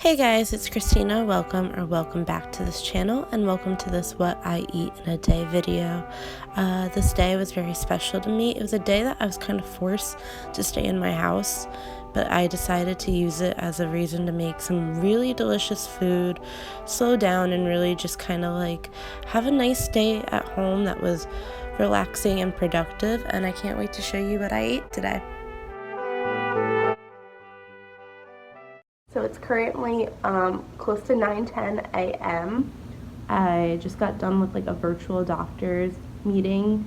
Hey guys, it's Christina. Welcome back to this channel, and welcome to this What I Eat in a Day video. This day was very special to me. It was a day that I was kind of forced to stay in my house, but I decided to use it as a reason to make some really delicious food, slow down, and really just kind of like have a nice day at home that was relaxing and productive, and I can't wait to show you what I ate today. So it's currently close to 9:10 a.m. I just got done with like a virtual doctor's meeting.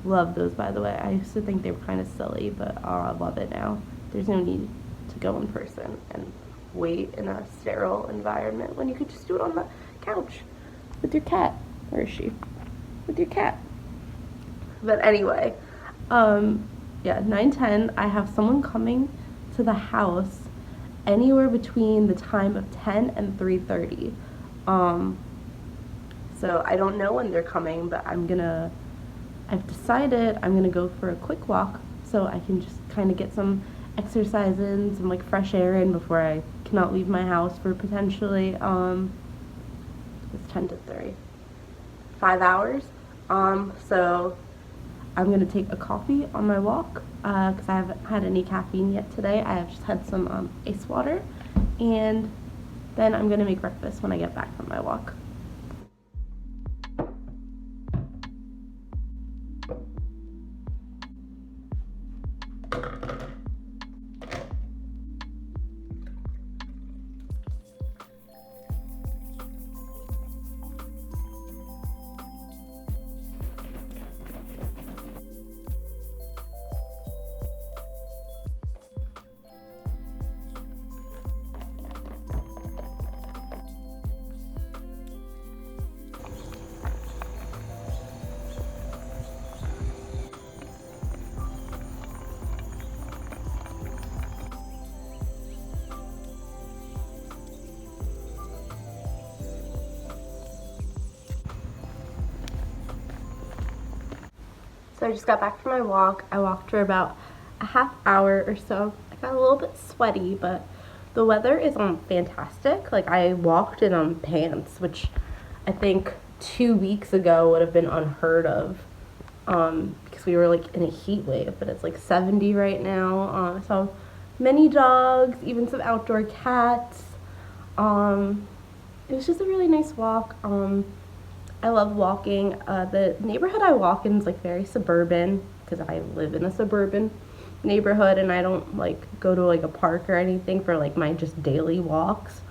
Love those, by the way. I used to think they were kind of silly, but I love it now. There's no need to go in person and wait in a sterile environment when you could just do it on the couch with your cat. Where is she? With your cat. But anyway, yeah, 9:10. I have someone coming to the house anywhere between the time of 10 and 3:30. So I don't know when they're coming, but I've decided I'm gonna go for a quick walk so I can just kind of get some exercise in, some like fresh air in before I cannot leave my house for potentially, it's 10 to 3, 5 hours. So I'm gonna take a coffee on my walk because I haven't had any caffeine yet today. I have just had some ice water, and then I'm gonna make breakfast when I get back from my walk. So I just got back from my walk. I walked for about a half hour or so. I got a little bit sweaty, but the weather is fantastic. Like, I walked in pants, which I think 2 weeks ago would have been unheard of, because we were like in a heat wave, but it's like 70 right now. So many dogs, even some outdoor cats. It was just a really nice walk. I love walking. The neighborhood I walk in is like very suburban because I live in a suburban neighborhood, and I don't like go to like a park or anything for like my just daily walks.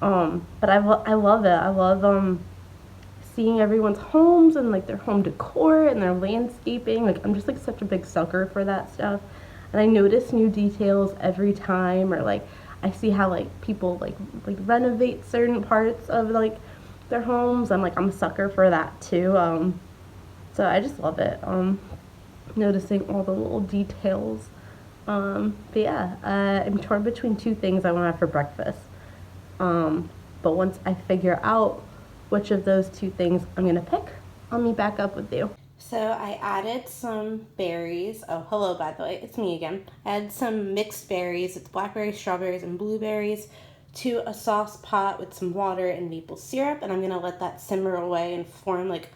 But I love it. I love seeing everyone's homes and like their home decor and their landscaping. Like, I'm just like such a big sucker for that stuff, and I notice new details every time, or like I see how like people like renovate certain parts of like their homes. I'm a sucker for that too. So I just love it. Noticing all the little details. But yeah, I'm torn between two things I want to have for breakfast. But once I figure out which of those two things I'm gonna pick, I'll meet back up with you. So I added some berries. Oh, hello, by the way, it's me again. I added some mixed berries. It's blackberries, strawberries, and blueberries to a sauce pot with some water and maple syrup, and I'm gonna let that simmer away and form like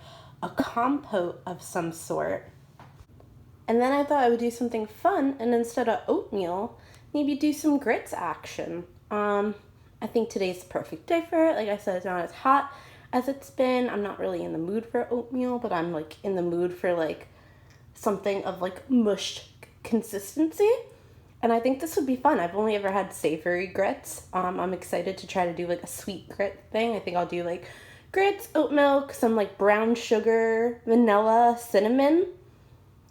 a compote of some sort. And then I thought I would do something fun, and instead of oatmeal, maybe do some grits action. I think today's the perfect day for it. Like I said, it's not as hot as it's been. I'm not really in the mood for oatmeal, but I'm like in the mood for like something of like mushed consistency. And I think this would be fun. I've only ever had savory grits. I'm excited to try to do like a sweet grit thing. I think I'll do like grits, oat milk, some like brown sugar, vanilla, cinnamon,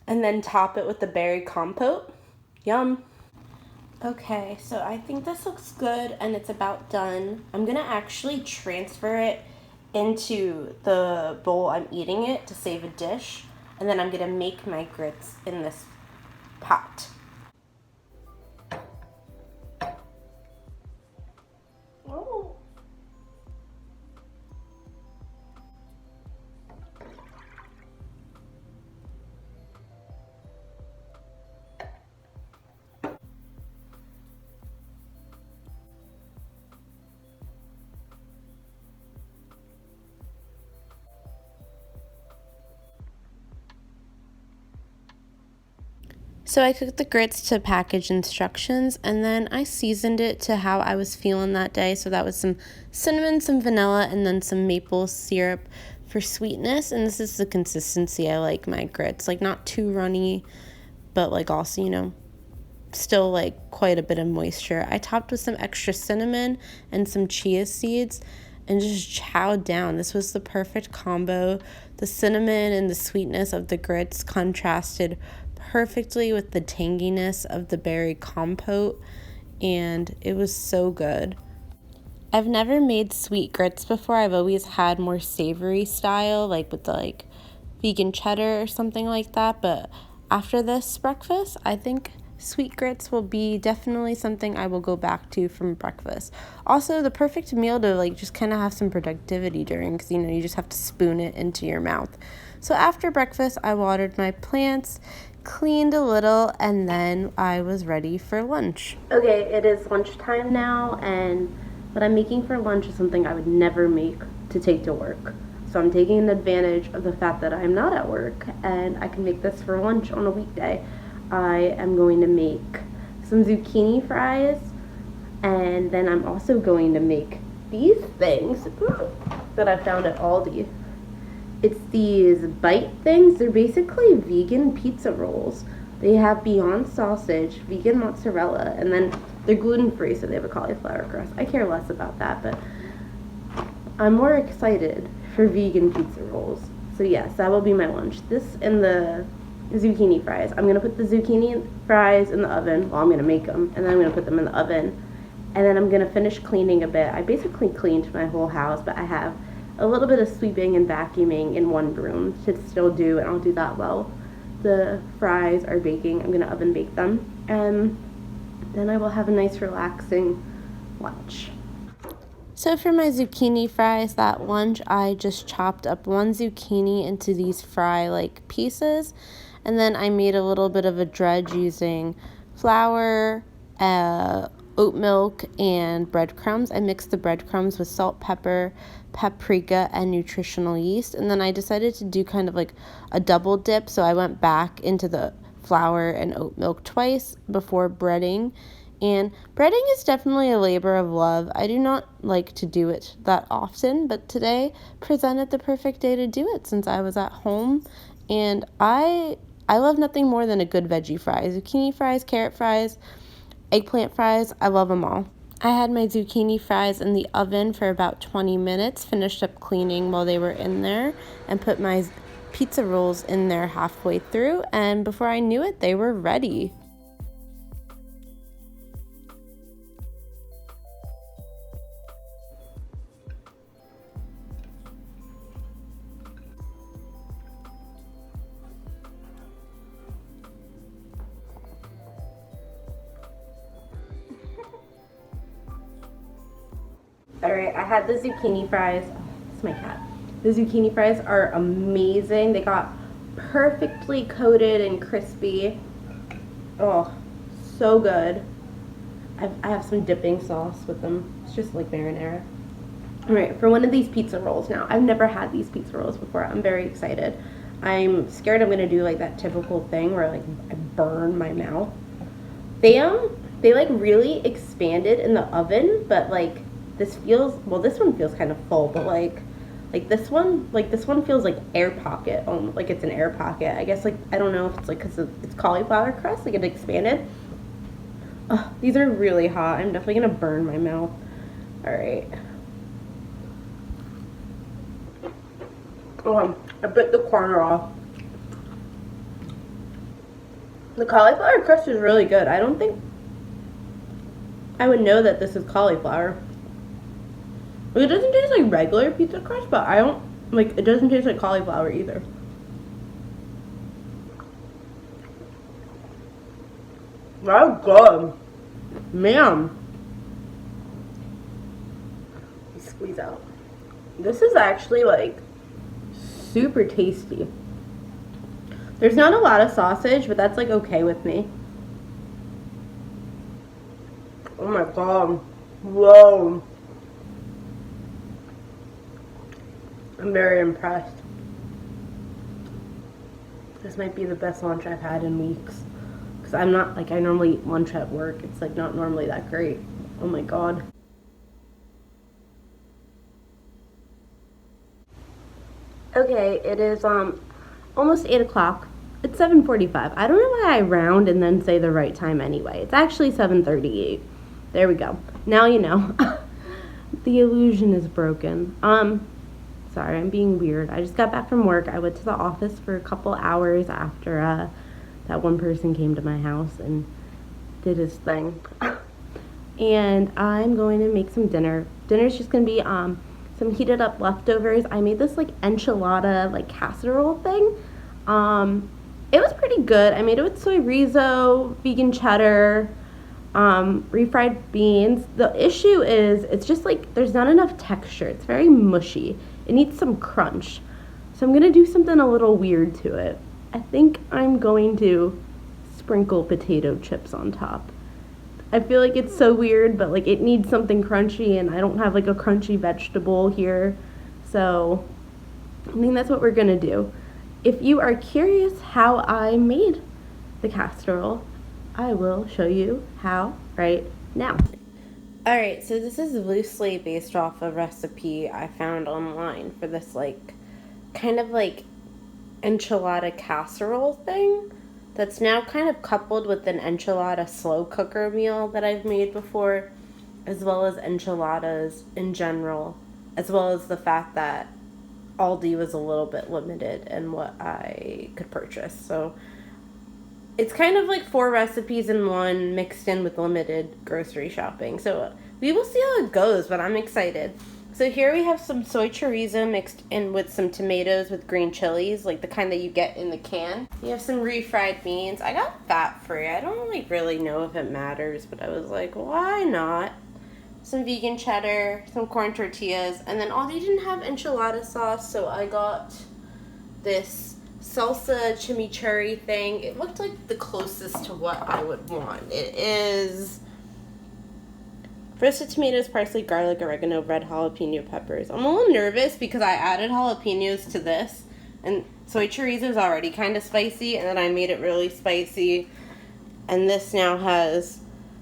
and then top it with the berry compote. Yum. Okay, so I think this looks good and it's about done. I'm gonna actually transfer it into the bowl I'm eating it to save a dish, and then I'm gonna make my grits in this pot. Oh. So I cooked the grits to package instructions, and then I seasoned it to how I was feeling that day. So that was some cinnamon, some vanilla, and then some maple syrup for sweetness. And this is the consistency I like my grits, like not too runny, but like also, still like quite a bit of moisture. I topped with some extra cinnamon and some chia seeds and just chowed down. This was the perfect combo. The cinnamon and the sweetness of the grits contrasted perfectly with the tanginess of the berry compote, and it was so good. I've never made sweet grits before. I've always had more savory style, like with the vegan cheddar or something like that, but after this breakfast, I think sweet grits will be definitely something I will go back to from breakfast. Also, the perfect meal to just kind of have some productivity during, because you just have to spoon it into your mouth. So after breakfast, I watered my plants, cleaned a little, and then I was ready for lunch. Okay, it is lunchtime now, and what I'm making for lunch is something I would never make to take to work. So I'm taking advantage of the fact that I'm not at work and I can make this for lunch on a weekday. I am going to make some zucchini fries, and then I'm also going to make these things that I found at Aldi. It's these bite things. They're basically vegan pizza rolls. They have Beyond sausage, vegan mozzarella, and then they're gluten-free, so they have a cauliflower crust. I care less about that, but I'm more excited for vegan pizza rolls. So yes, that will be my lunch. This and the zucchini fries. I'm going to put the zucchini fries in the oven. Well, I'm going to make them, and then I'm going to put them in the oven. And then I'm going to finish cleaning a bit. I basically cleaned my whole house, but I have a little bit of sweeping and vacuuming in one room to still do, and I'll do that while the fries are baking. I'm going to oven bake them, and then I will have a nice relaxing lunch. So for my zucchini fries, that lunch, I just chopped up one zucchini into these fry-like pieces, and then I made a little bit of a dredge using flour, oat milk, and breadcrumbs. I mixed the breadcrumbs with salt, pepper, paprika, and nutritional yeast, and then I decided to do kind of like a double dip, so I went back into the flour and oat milk twice before breading. And breading is definitely a labor of love. I do not like to do it that often, but today presented the perfect day to do it since I was at home. And I love nothing more than a good veggie fry. Zucchini fries, carrot fries, eggplant fries, I love them all. I had my zucchini fries in the oven for about 20 minutes, finished up cleaning while they were in there, and put my pizza rolls in there halfway through, and before I knew it, they were ready. Alright, I had the zucchini fries. Oh, it's my cat. The zucchini fries are amazing. They got perfectly coated and crispy. Oh, so good. I have some dipping sauce with them. It's just like marinara. Alright, for one of these pizza rolls now. I've never had these pizza rolls before. I'm very excited. I'm scared I'm gonna do like that typical thing where I burn my mouth. They really expanded in the oven, but this one feels kind of full, but this one feels like air pocket, like it's an air pocket. I guess I don't know if it's because it's cauliflower crust, it expanded. Oh, these are really hot. I'm definitely gonna burn my mouth. All right. Oh, I bit the corner off. The cauliflower crust is really good. I don't think I would know that this is cauliflower. It doesn't taste like regular pizza crust, but it doesn't taste like cauliflower either. That's good. Man. Squeeze out. This is actually super tasty. There's not a lot of sausage, but that's okay with me. Oh my god. Whoa. I'm very impressed. This might be the best lunch I've had in weeks. because I'm not, like, I normally eat lunch at work. It's, like, not normally that great. Oh my god. Okay, it is almost 8 o'clock. It's 7:45. I don't know why I round and then say the right time anyway. It's actually 7:38. There we go. Now you know. The illusion is broken. Sorry, I'm being weird. I just got back from work. I went to the office for a couple hours after that one person came to my house and did his thing. And I'm going to make some dinner. Dinner's just gonna be some heated up leftovers. I made this like enchilada like casserole thing. It was pretty good. I made it with soyrizo, vegan cheddar, refried beans. The issue is it's just like there's not enough texture. It's very mushy. It needs some crunch. So I'm gonna do something a little weird to it. I think I'm going to sprinkle potato chips on top. I feel like it's so weird, but like it needs something crunchy and I don't have like a crunchy vegetable here. So I think that's what we're gonna do. If you are curious how I made the casserole, I will show you how right now. Alright, so this is loosely based off a recipe I found online for this like kind of like enchilada casserole thing that's now kind of coupled with an enchilada slow cooker meal that I've made before, as well as enchiladas in general, as well as the fact that Aldi was a little bit limited in what I could purchase. So it's kind of like 4 recipes in one mixed in with limited grocery shopping. So we will see how it goes, but I'm excited. So here we have some soy chorizo mixed in with some tomatoes with green chilies, like the kind that you get in the can. You have some refried beans. I got fat free. I don't really know if it matters, but I was like, why not? Some vegan cheddar, some corn tortillas, and then Aldi didn't have enchilada sauce, so I got this salsa chimichurri thing. It looked like the closest to what I would want. It is roasted tomatoes, parsley, garlic, oregano, red jalapeno peppers. I'm a little nervous because I added jalapenos to this, and soy chorizo is already kind of spicy, and then I made it really spicy, and this now has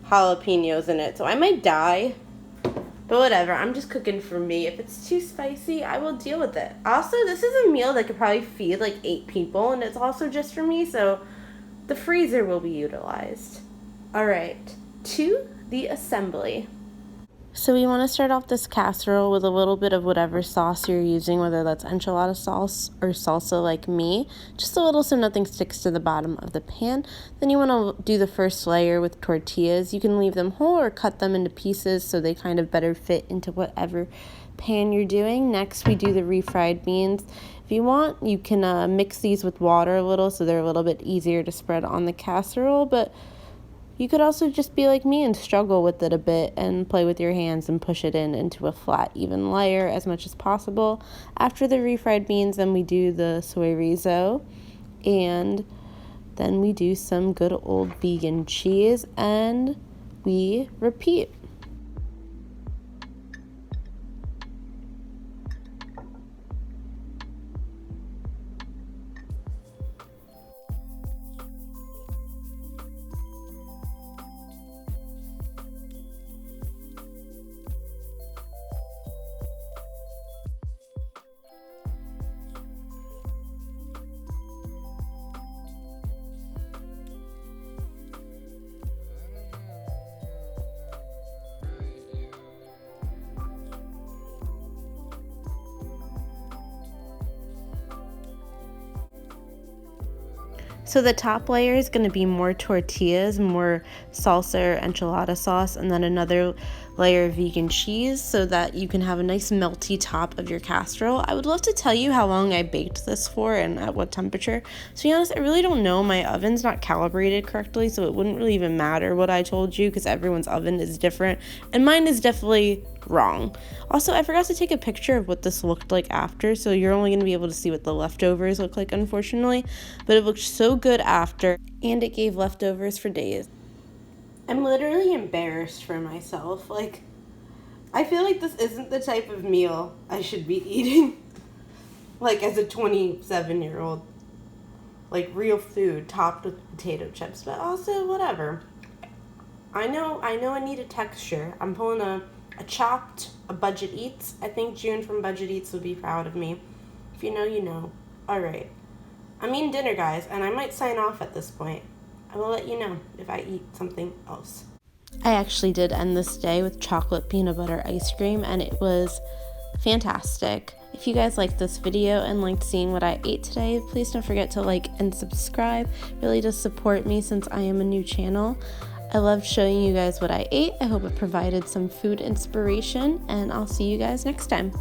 jalapenos in it, so I might die, but whatever. I'm just cooking for me. If it's too spicy, I will deal with it. Also, this is a meal that could probably feed like 8 people, and it's also just for me, so the freezer will be utilized. All right, to the assembly. So we want to start off this casserole with a little bit of whatever sauce you're using, whether that's enchilada sauce or salsa like me, just a little so nothing sticks to the bottom of the pan. Then you want to do the first layer with tortillas. You can leave them whole or cut them into pieces so they kind of better fit into whatever pan you're doing. Next, we do the refried beans. If you want, you can mix these with water a little so they're a little bit easier to spread on the casserole, but you could also just be like me and struggle with it a bit and play with your hands and push it into a flat, even layer as much as possible. After the refried beans, then we do the soyrizo, and then we do some good old vegan cheese, and we repeat. So the top layer is going to be more tortillas, more salsa or enchilada sauce, and then another layer of vegan cheese so that you can have a nice melty top of your casserole. I would love to tell you how long I baked this for and at what temperature. To be honest, I really don't know. My oven's not calibrated correctly, so it wouldn't really even matter what I told you because everyone's oven is different, and mine is definitely wrong. Also, I forgot to take a picture of what this looked like after, so you're only going to be able to see what the leftovers look like, unfortunately, but it looked so good after, and it gave leftovers for days. I'm literally embarrassed for myself. Like, I feel like this isn't the type of meal I should be eating, like, as a 27-year-old. like real food topped with potato chips, but also whatever. I know I need a texture. I'm pulling a chopped, a Budget Eats. I think June from Budget Eats would be proud of me. If you know, you know. Alright. I'm eating dinner, guys, and I might sign off at this point. I will let you know if I eat something else. I actually did end this day with chocolate peanut butter ice cream, and it was fantastic. If you guys liked this video and liked seeing what I ate today, please don't forget to like and subscribe. It really does support me since I am a new channel. I loved showing you guys what I ate. I hope it provided some food inspiration, and I'll see you guys next time.